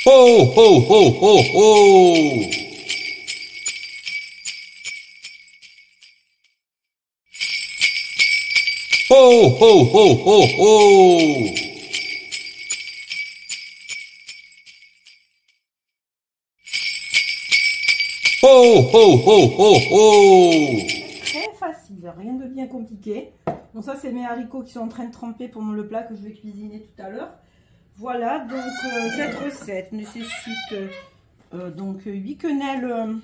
Ho, ho, ho, ho, ho. Ho, ho, ho, ho, ho. Ho, ho, ho, ho, ho. Très facile, rien de bien compliqué. Bon, ça c'est mes haricots qui sont en train de tremper pour le plat que je vais cuisiner tout à l'heure. Voilà, donc cette recette nécessite donc 8 quenelles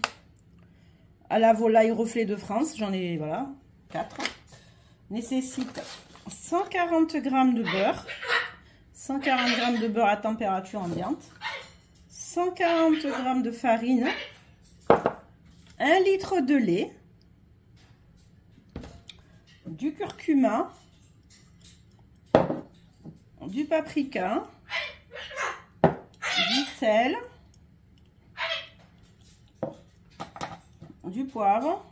à la volaille reflet de France. J'en ai, voilà, 4. Nécessite 140 g de beurre, 140 g de beurre à température ambiante, 140 g de farine, 1 litre de lait, du curcuma, du paprika, du sel, du poivre,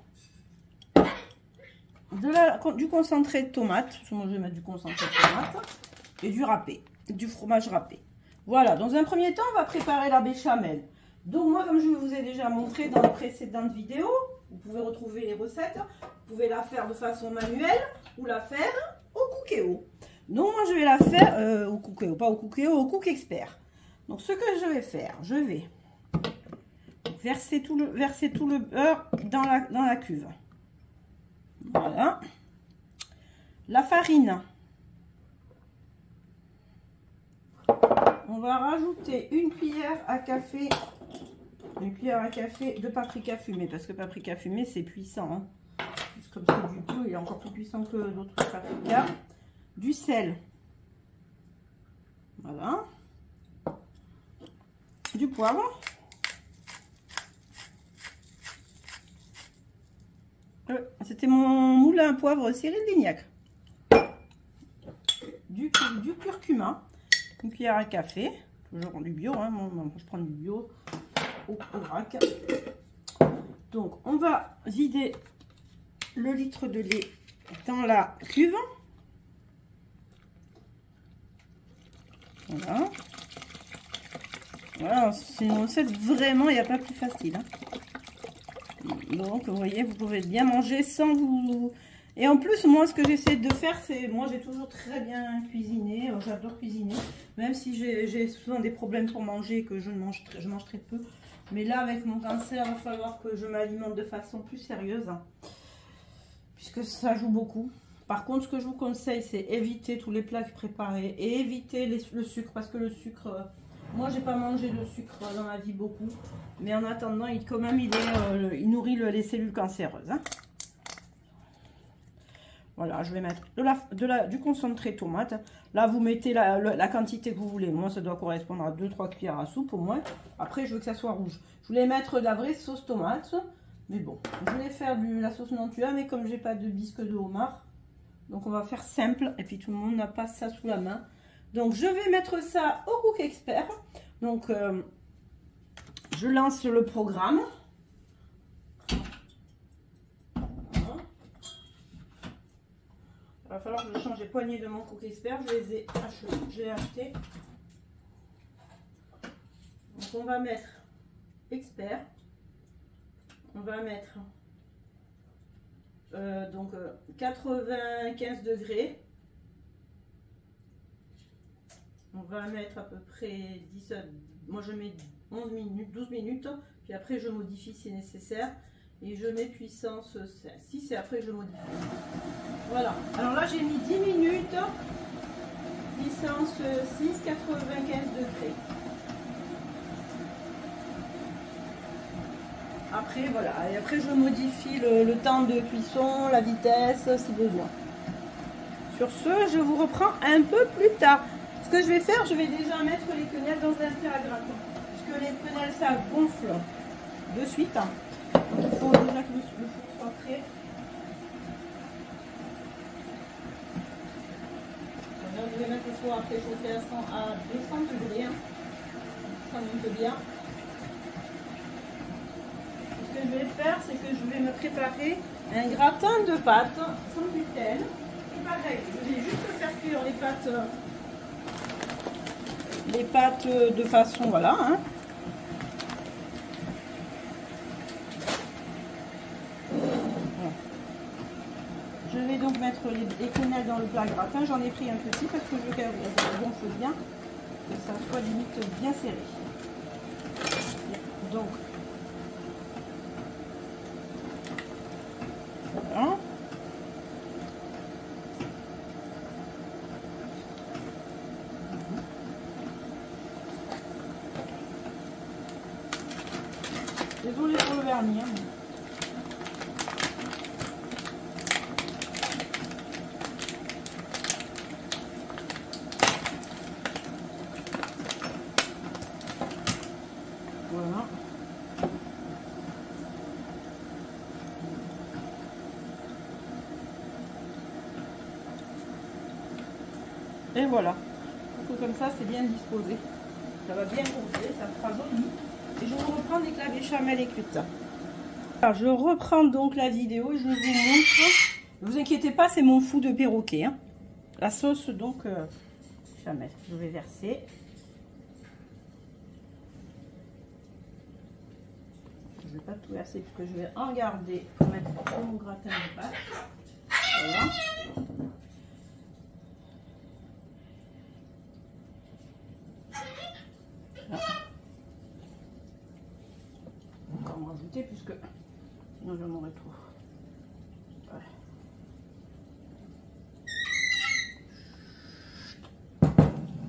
du concentré de tomate, moi je vais mettre du concentré de tomate, et du râpé, du fromage râpé. Voilà, dans un premier temps, on va préparer la béchamel. Donc moi, comme je vous ai déjà montré dans les précédentes vidéos, vous pouvez retrouver les recettes, vous pouvez la faire de façon manuelle ou la faire au Cookéo. Donc moi je vais la faire au Cookéo, pas au Cookéo, au Cook Expert. Donc ce que je vais faire, je vais verser tout le beurre dans la cuve. Voilà. La farine. On va rajouter une cuillère à café de paprika fumé, parce que paprika fumé c'est puissant, hein. Comme c'est du bio, il est encore plus puissant que d'autres paprikas. Du sel, voilà, du poivre, c'était mon moulin à poivre Cyril Lignac, du curcuma, une cuillère à café, toujours du bio, hein, moi, je prends du bio au vrac. Donc on va vider le litre de lait dans la cuve. Voilà. Voilà, c'est une recette vraiment, il n'y a pas plus facile, hein. Donc vous voyez, vous pouvez bien manger sans vous... Et en plus, moi ce que j'essaie de faire, c'est... Moi j'ai toujours très bien cuisiné, j'adore cuisiner. Même si j'ai souvent des problèmes pour manger, que je mange très peu. Mais là avec mon cancer, il va falloir que je m'alimente de façon plus sérieuse, hein, puisque ça joue beaucoup. Par contre, ce que je vous conseille, c'est éviter tous les plats préparés et éviter le sucre, parce que le sucre, moi j'ai pas mangé de sucre dans ma vie beaucoup, mais en attendant, quand même il nourrit les cellules cancéreuses, hein. Voilà, je vais mettre du concentré tomate. Là, vous mettez la quantité que vous voulez. Moi, ça doit correspondre à 2-3 cuillères à soupe au moins. Après, je veux que ça soit rouge. Je voulais mettre de la vraie sauce tomate, mais bon, je voulais faire la sauce Nantua, mais comme j'ai pas de bisque de homard, donc on va faire simple, et puis tout le monde n'a pas ça sous la main. Donc je vais mettre ça au Cook Expert. Donc je lance le programme. Voilà. Il va falloir que je change les poignées de mon Cook Expert. Je les ai achetés. Donc on va mettre Expert. On va mettre donc 95 degrés. On va mettre à peu près 10, moi je mets 11 minutes, 12 minutes, puis après je modifie si nécessaire, et je mets puissance 6 et après je modifie. Voilà, alors là j'ai mis 10 minutes, puissance 6, 95 degrés. Après voilà, et après je modifie le temps de cuisson, la vitesse si besoin. Sur ce, je vous reprends un peu plus tard. Ce que je vais faire, je vais déjà mettre les quenelles dans un plat à gratin, puisque les quenelles ça gonfle de suite. Donc il faut déjà que le four soit prêt. Alors, je vais mettre le four à préchauffer à 200 degrés. Ça monte bien. Ce que je vais faire, c'est que je vais me préparer un gratin de pâtes sans gluten. Et pareil, je vais juste faire cuire les pâtes les pâtes de façon, voilà, hein. Voilà. Je vais donc mettre les quenelles dans le plat gratin. J'en ai pris un petit parce que je veux qu'elle gonfle bien, que ça soit limite bien serré. Donc, voilà. Désolée pour le vernis. Hein. Voilà. Et voilà. Donc, comme ça, c'est bien disposé. Ça va bien gonfler, ça sera joli. Et je vous reprends dès que la béchamel est cuite. Alors, je reprends donc la vidéo et je vous montre. Ne vous inquiétez pas, c'est mon fou de perroquet. Hein. La sauce donc béchamel. Je vais verser. Je ne vais pas tout verser parce que je vais en garder pour mettre dans mon gratin de pâtes. Voilà. Encore en rajouter puisque sinon je m'aurais trop. Voilà.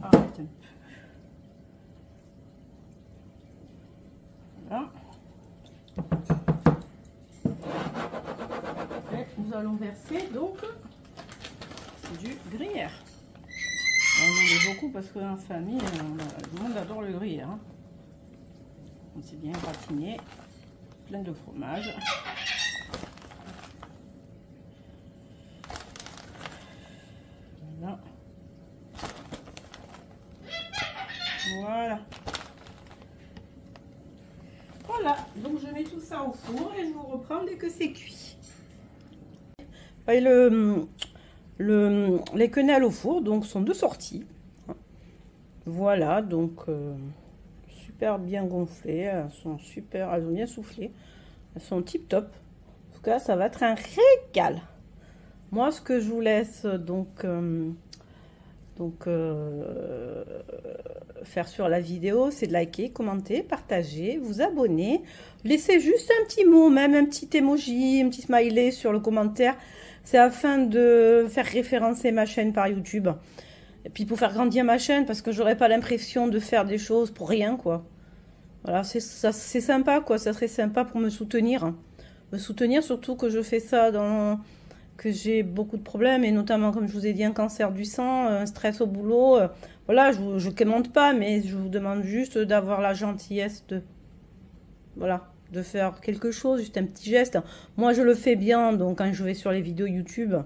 Arrête un peu. Voilà. Et nous allons verser donc du gruyère. On en met beaucoup parce que en famille, tout le monde adore le gruyère. Hein. C'est bien gratiné, plein de fromage. Voilà. Voilà. Voilà, donc je mets tout ça au four et je vous reprends dès que c'est cuit. Et les quenelles au four donc sont de sortie. Voilà, donc super bien gonflées, elles sont super, elles ont bien soufflé, elles sont tip top. En tout cas, ça va être un régal. Moi, ce que je vous laisse donc faire sur la vidéo, c'est de liker, commenter, partager, vous abonner, laissez juste un petit mot, même un petit emoji, un petit smiley sur le commentaire. C'est afin de faire référencer ma chaîne par YouTube. Et puis pour faire grandir ma chaîne, parce que j'aurais pas l'impression de faire des choses pour rien, quoi. Voilà, c'est sympa, quoi. Ça serait sympa pour me soutenir. Me soutenir, surtout que je fais ça que j'ai beaucoup de problèmes, et notamment, comme je vous ai dit, un cancer du sang, un stress au boulot. Voilà, je ne commente pas, mais je vous demande juste d'avoir la gentillesse de... Voilà, de faire quelque chose, juste un petit geste. Moi, je le fais bien, donc quand je vais sur les vidéos YouTube,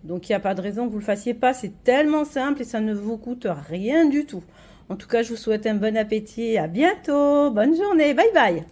donc il n'y a pas de raison que vous le fassiez pas. C'est tellement simple et ça ne vous coûte rien du tout. En tout cas, je vous souhaite un bon appétit. À bientôt. Bonne journée. Bye bye.